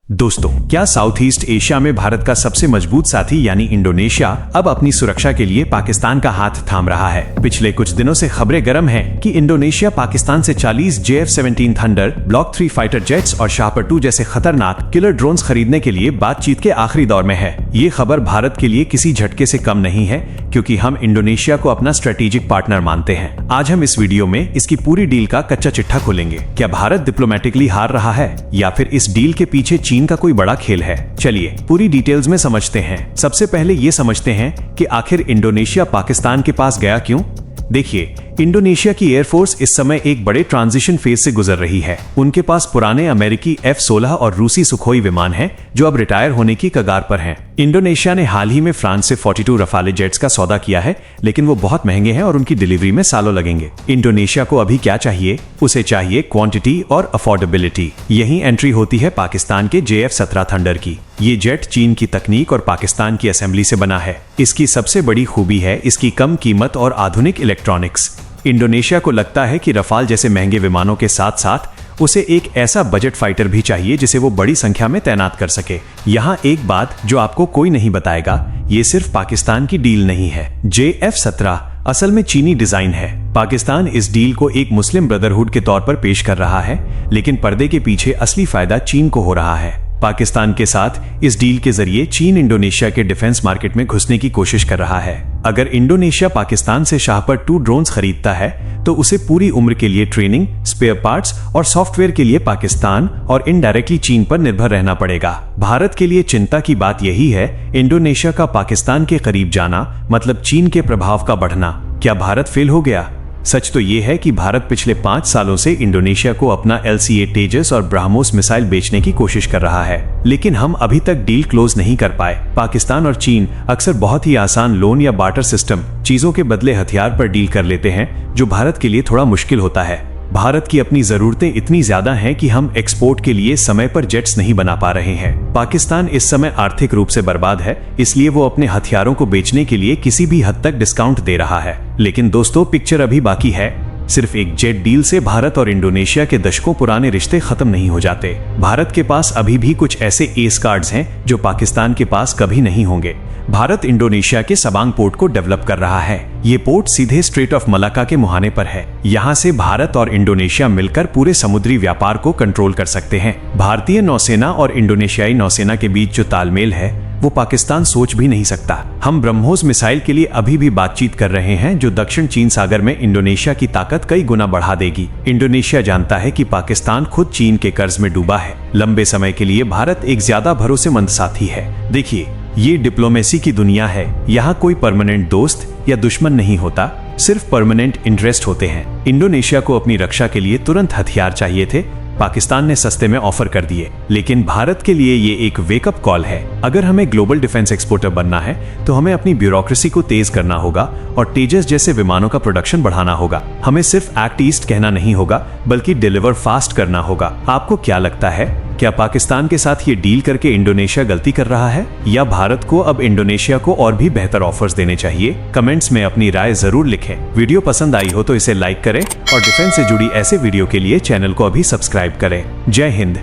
दोस्तों, क्या south east Asia में भारत का सबसे मजबूत साथी यानी इंडोनेशिया अब अपनी सुरक्षा के लिए पाकिस्तान का हाथ थाम रहा है। पिछले कुछ दिनों से खबरें गर्म हैं कि इंडोनेशिया पाकिस्तान से 40 JF-17 thunder, block 3 fighter jets और शाहपर 2 जैसे खतरनाक किलर ड्रोन्स खरीदने के लिए बातचीत के आखिरी दौर में है। ये खबर भारत के लिए किसी झटके से कम नहीं है, क्योंकि हम इंडोनेशिया को अपना स्ट्रेटेजिक पार्टनर मानते हैं। आज हम इस वीडियो में इसकी पूरी डील का कच्चा चिट्ठा खोलेंगे। क्या भारत डिप्लोमेटिकली हार रहा है या फिर इस डील के पीछे चीन का कोई बड़ा खेल है? चलिए पूरी डिटेल्स में समझते हैं। सबसे पहले ये समझते हैं कि आखिर इंडोनेशिया पाकिस्तान के पास गया क्यों। देखिए, इंडोनेशिया की एयरफोर्स इस समय एक बड़े ट्रांजिशन फेज से गुजर रही है। उनके पास पुराने अमेरिकी F-16 और रूसी सुखोई विमान हैं, जो अब रिटायर होने की कगार पर हैं। इंडोनेशिया ने हाल ही में फ्रांस से 42 रफाले जेट्स का सौदा किया है, लेकिन वो बहुत महंगे हैं और उनकी डिलीवरी में सालों लगेंगे। इंडोनेशिया को अभी क्या चाहिए? उसे चाहिए क्वांटिटी और अफोर्डेबिलिटी। यही एंट्री होती है पाकिस्तान के JF-17 थंडर की। ये जेट चीन की तकनीक और पाकिस्तान की असेंबली से बना है। इसकी सबसे बड़ी खूबी है इसकी कम कीमत और आधुनिक इलेक्ट्रॉनिक्स। इंडोनेशिया को लगता है कि रफाल जैसे महंगे विमानों के साथ साथ उसे एक ऐसा बजट फाइटर भी चाहिए जिसे वो बड़ी संख्या में तैनात कर सके। यहाँ एक बात जो आपको कोई नहीं बताएगा, ये सिर्फ पाकिस्तान की डील नहीं है। JF-17 असल में चीनी डिजाइन है। पाकिस्तान इस डील को एक मुस्लिम ब्रदरहुड के तौर पर पेश कर रहा है, लेकिन पर्दे के पीछे असली फायदा चीन को हो रहा है। पाकिस्तान के साथ इस डील के जरिए चीन इंडोनेशिया के डिफेंस मार्केट में घुसने की कोशिश कर रहा है। अगर इंडोनेशिया पाकिस्तान से शाहपर 2 ड्रोन्स खरीदता है तो उसे पूरी उम्र के लिए ट्रेनिंग, स्पेयर पार्ट्स और सॉफ्टवेयर के लिए पाकिस्तान और इनडायरेक्टली चीन पर निर्भर रहना पड़ेगा। भारत के लिए चिंता की बात यही है, इंडोनेशिया का पाकिस्तान के करीब जाना मतलब चीन के प्रभाव का बढ़ना। क्या भारत फेल हो गया? सच तो ये है कि भारत पिछले 5 सालों से इंडोनेशिया को अपना LCA तेजस और ब्रह्मोस मिसाइल बेचने की कोशिश कर रहा है, लेकिन हम अभी तक डील क्लोज नहीं कर पाए। पाकिस्तान और चीन अक्सर बहुत ही आसान लोन या बार्टर सिस्टम, चीजों के बदले हथियार पर डील कर लेते हैं, जो भारत के लिए थोड़ा मुश्किल होता है। भारत की अपनी जरूरतें इतनी ज्यादा हैं कि हम एक्सपोर्ट के लिए समय पर जेट्स नहीं बना पा रहे हैं। पाकिस्तान इस समय आर्थिक रूप से बर्बाद है, इसलिए वो अपने हथियारों को बेचने के लिए किसी भी हद तक डिस्काउंट दे रहा है। लेकिन दोस्तों, पिक्चर अभी बाकी है। सिर्फ एक जेट डील से भारत और इंडोनेशिया के दशकों पुराने रिश्ते खत्म नहीं हो जाते। भारत के पास अभी भी कुछ ऐसे एस कार्ड्स हैं जो पाकिस्तान के पास कभी नहीं होंगे। भारत इंडोनेशिया के सबांग पोर्ट को डेवलप कर रहा है। ये पोर्ट सीधे स्ट्रेट ऑफ मलाक्का के मुहाने पर है। यहाँ से भारत और इंडोनेशिया मिलकर पूरे समुद्री व्यापार को कंट्रोल कर सकते हैं। भारतीय नौसेना और इंडोनेशियाई नौसेना के बीच जो तालमेल है वो पाकिस्तान सोच भी नहीं सकता। हम ब्रह्मोस मिसाइल के लिए अभी भी बातचीत कर रहे हैं, जो दक्षिण चीन सागर में इंडोनेशिया की ताकत कई गुना बढ़ा देगी। इंडोनेशिया जानता है कि पाकिस्तान खुद चीन के कर्ज में डूबा है। लंबे समय के लिए भारत एक ज्यादा भरोसेमंद साथी है। देखिए, ये डिप्लोमेसी की दुनिया है। यहाँ कोई परमानेंट दोस्त या दुश्मन नहीं होता, सिर्फ परमानेंट इंटरेस्ट होते हैं। इंडोनेशिया को अपनी रक्षा के लिए तुरंत हथियार चाहिए थे, पाकिस्तान ने सस्ते में ऑफर कर दिए। लेकिन भारत के लिए ये एक वेकअप कॉल है। अगर हमें ग्लोबल डिफेंस एक्सपोर्टर बनना है तो हमें अपनी ब्यूरोक्रेसी को तेज करना होगा और तेजस जैसे विमानों का प्रोडक्शन बढ़ाना होगा। हमें सिर्फ एक्ट ईस्ट कहना नहीं होगा, बल्कि डिलीवर फास्ट करना होगा। आपको क्या लगता है, क्या पाकिस्तान के साथ ये डील करके इंडोनेशिया गलती कर रहा है, या भारत को अब इंडोनेशिया को और भी बेहतर ऑफर्स देने चाहिए? कमेंट्स में अपनी राय जरूर लिखें। वीडियो पसंद आई हो तो इसे लाइक करें और डिफेंस से जुड़ी ऐसे वीडियो के लिए चैनल को अभी सब्सक्राइब करें। जय हिंद।